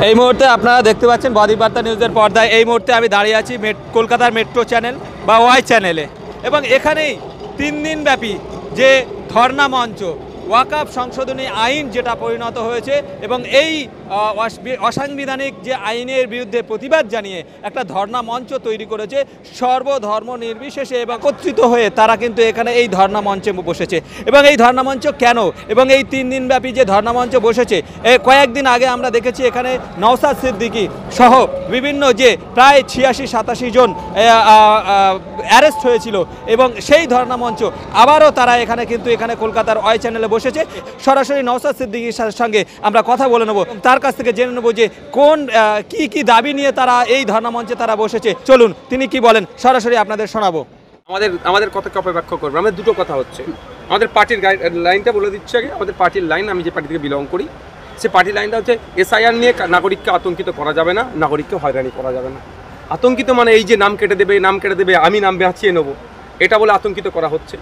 এই মুহূর্তে আপনারা দেখতে পাচ্ছেন বদ্বীপ বার্তা নিউজের পর্দায়। এই মুহূর্তে আমি দাঁড়িয়ে আছি কলকাতার মেট্রো চ্যানেল বা ওয়াই চ্যানেলে, এবং এখানেই 3 দিনব্যাপী যে ধর্ণা মঞ্চ, ওয়াকফ সংশোধনী আইন যেটা পরিণত হয়েছে, এবং এই অসাংবিধানিক যে আইনের বিরুদ্ধে প্রতিবাদ জানিয়ে একটা ধর্ণা মঞ্চ তৈরি করেছে সর্বধর্ম নির্বিশেষে, এবং একত্রিত হয়ে তারা কিন্তু এখানে এই ধর্ণা মঞ্চে বসেছে। এবং এই ধর্ণা মঞ্চ কেন, এবং এই 3 দিনব্যাপী যে ধর্ণা মঞ্চ বসেছে, কয়েকদিন আগে আমরা দেখেছি এখানে নওশাদ সিদ্দিকী সহ বিভিন্ন যে প্রায় 86-87 জন অ্যারেস্ট হয়েছিল, এবং সেই ধর্ণা মঞ্চ আবারও তারা এখানে কিন্তু এখানে কলকাতার ওয়াই চ্যানেলে বসেছে। সরাসরি নওশাদ সিদ্দিকীর সঙ্গে আমরা কথা বলে নেব, তার কাছ থেকে জেনে নেব যে কোন কি দাবি নিয়ে তারা এই ধর্ণা মঞ্চে তারা বসেছে। চলুন তিনি কি বলেন সরাসরি আপনাদের শোনাবো। আমাদের কথাকে অপব্যাখ্যা করবো। আমাদের দুটো কথা হচ্ছে, আমাদের পার্টির লাইনটা বলে দিচ্ছে আগে। আমাদের পার্টির লাইন, আমি যে পার্টি থেকে বিলং করি, সে পার্টির লাইনটা হচ্ছে এসআইআর নিয়ে নাগরিককে আতঙ্কিত করা যাবে না, নাগরিককে হয়রানি করা যাবে না। আতঙ্কিত মানে এই যে নাম কেটে দেবে, আমি নাম বাঁচিয়ে নেবো, এটা বলে আতঙ্কিত করা হচ্ছে।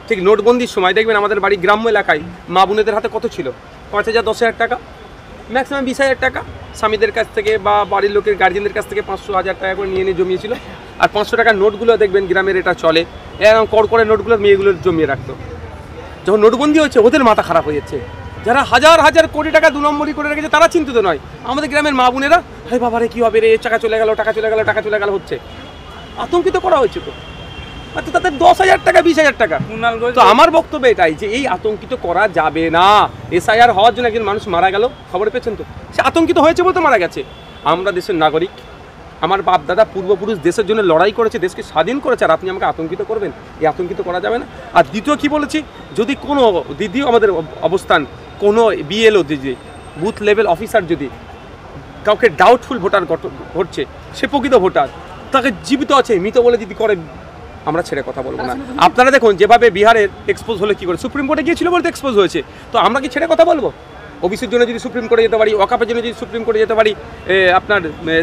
ঠিক নোটবন্দির সময় দেখবেন আমাদের বাড়ি গ্রাম্য এলাকায় মা বোনেদের হাতে কত ছিল? 5,000 10,000 টাকা, ম্যাক্সিমাম 20,000 টাকা স্বামীদের কাছ থেকে বা বাড়ির লোকের গার্জেনদের কাছ থেকে 500-1000 টাকা করে নিয়ে জমিয়েছিল। আর 500 টাকার নোটগুলো দেখবেন গ্রামের এটা চলে, এরকম কড়কড়ে নোটগুলো মেয়েগুলো জমিয়ে রাখতো। যখন নোটবন্দি হচ্ছে ওদের মাথা খারাপ হয়ে যাচ্ছে। যারা হাজার হাজার কোটি টাকা 2 নম্বরই করে রেখেছে তারা চিন্তিত নয়। আমাদের গ্রামের মা বোনেরা, হে বাবা রে কী হবে রে, টাকা চলে গেল হচ্ছে, আতঙ্কিত করা হয়েছে। তো আচ্ছা, তাদের 10,000 টাকা 20,000 টাকা। তো আমার বক্তব্য এটাই যে এই আতঙ্কিত করা যাবে না। এসআইআর হওয়ার জন্য একজন মানুষ মারা গেল, খবর পেয়েছেন তো? সে আতঙ্কিত হয়েছে বলতে মারা গেছে। আমরা দেশের নাগরিক, আমার বাপ দাদা পূর্বপুরুষ দেশের জন্য লড়াই করেছে, দেশকে স্বাধীন করেছে, আর আপনি আমাকে আতঙ্কিত করবেন? এই আতঙ্কিত করা যাবে না। আর দ্বিতীয় কি বলেছি, যদি কোনো দ্বিতীয় আমাদের অবস্থান, কোনো বিএলও যে বুথ লেভেল অফিসার যদি কাউকে ডাউটফুল ভোটার ঘটছে, সে প্রকৃত ভোটার, তাকে জীবিত আছে মৃত বলে যদি করে, আমরা ছেড়ে কথা বলবো না। আপনারা দেখুন যেভাবে বিহারের এক্সপোজ হলে কি করে, সুপ্রিম কোর্টে গিয়েছিল বলতে এক্সপোজ হয়েছে। তো আমরা কি ছেড়ে কথা বলবো? ওবিসির জন্য যদি সুপ্রিম কোর্টে যেতে পারি, ওয়াকফের জন্য যদি সুপ্রিম কোর্টে যেতে পারি, আপনার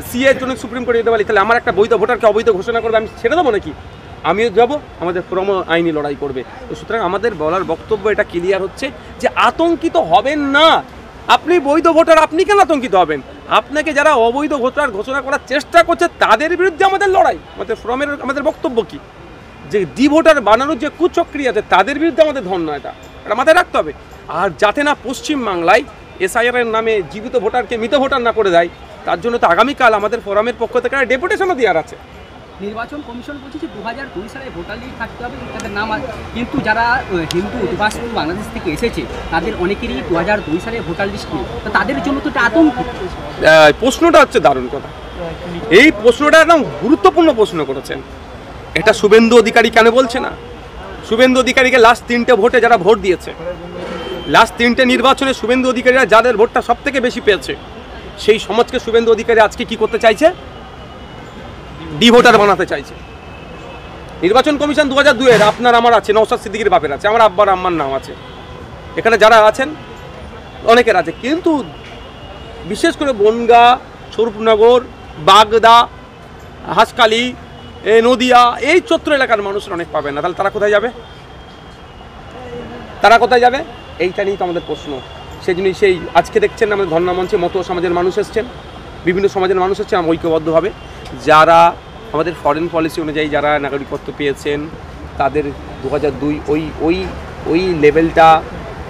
সিএ এর জন্য সুপ্রিম কোর্টে যেতে পারি, তাহলে আমার একটা বৈধ ভোটারকে অবৈধ ঘোষণা করবে, আমি ছেড়ে দেবো নাকি? আমিও যাবো, আমাদের ফোরামও আইনি লড়াই করবে। তো সুতরাং আমাদের বলার বক্তব্য এটা ক্লিয়ার হচ্ছে যে আতঙ্কিত হবেন না। আপনি বৈধ ভোটার, আপনি কেন আতঙ্কিত হবেন? আপনাকে যারা অবৈধ ভোটার ঘোষণা করার চেষ্টা করছে তাদের বিরুদ্ধে আমাদের লড়াই। আমাদের ফোরামের আমাদের বক্তব্য কি, যে ডি ভোটার বানানোর যে কুচক্রী আছে তাদের বিরুদ্ধে আমাদের ধর্ণা, এটা মাথায় রাখতে হবে। আর যাতে না পশ্চিমবাংলায় এসআইআর এর নামে জীবিত ভোটারকে মৃত ভোটার না করে দেয়, তার জন্য তো আগামীকাল আমাদের ফোরামের পক্ষ থেকে ডেপুটেশনও দেওয়ার আছে। নির্বাচন কমিশন বলছে যে 2002 সালে ভোটার লিস্ট থাকতে হবে, তাদের নাম আছে, কিন্তু যারা হিন্দু অধিবাসী বাংলাদেশ থেকে এসেছে তাদের অনেকেরই 2002 সালে ভোটার লিস্ট নেই। তো তাদের জন্য তো এটা আতঙ্ক। প্রশ্নটা হচ্ছে দারুণ কথা। এই প্রশ্নটা একদম গুরুত্বপূর্ণ প্রশ্ন করেছেন। এটা শুভেন্দু অধিকারী কেন বলছে না? শুভেন্দু অধিকারীকে লাস্ট 3টে ভোটে যারা ভোট দিয়েছে, লাস্ট 3টে নির্বাচনে শুভেন্দু অধিকারীরা যাদের ভোটটা সব থেকে বেশি পেয়েছে, সেই সমাজকে শুভেন্দু অধিকারী আজকে কি করতে চাইছে? ডি ভোটার বানাতে চাইছে। নির্বাচন কমিশন 2002 এর আপনার আমার আছে, নওশাদ সিদ্দিকীর বাপের আছে, আমার আব্বার আম্মার নাম আছে, এখানে যারা আছেন অনেকের আছে, কিন্তু বিশেষ করে বনগা, স্বরূপনগর, বাগদা, হাসকালি, নদিয়া, এই চত্বর এলাকার মানুষের অনেক পাবে না। তাহলে তারা কোথায় যাবে? এইটা নিয়েই তো আমাদের প্রশ্ন। সেই জন্যই সেই আজকে দেখছেন আমাদের ধর্ণা মঞ্চে মতো সমাজের মানুষ এসছেন, বিভিন্ন সমাজের মানুষ এসছেন ঐক্যবদ্ধভাবে। যারা আমাদের ফরেন পলিসি অনুযায়ী যারা নাগরিকত্ব পেয়েছেন তাদের 2002 ওই লেভেলটা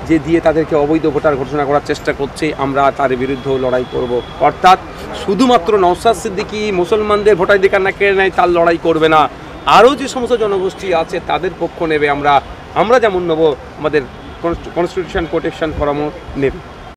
যে দিয়ে তাদেরকে অবৈধ ভোটার ঘোষণা করার চেষ্টা করছে, আমরা তার বিরুদ্ধেও লড়াই করব। অর্থাৎ শুধুমাত্র নওশাদ সিদ্দিকী মুসলমানদের ভোটাধিকার না কেড়ে নেয় তার লড়াই করবে না, আরও যে সমস্ত জনগোষ্ঠী আছে তাদের পক্ষ নেবে। আমরা যেমন নেব, আমাদের কনস্টিটিউশন প্রোটেকশন ফোরামও নেবে।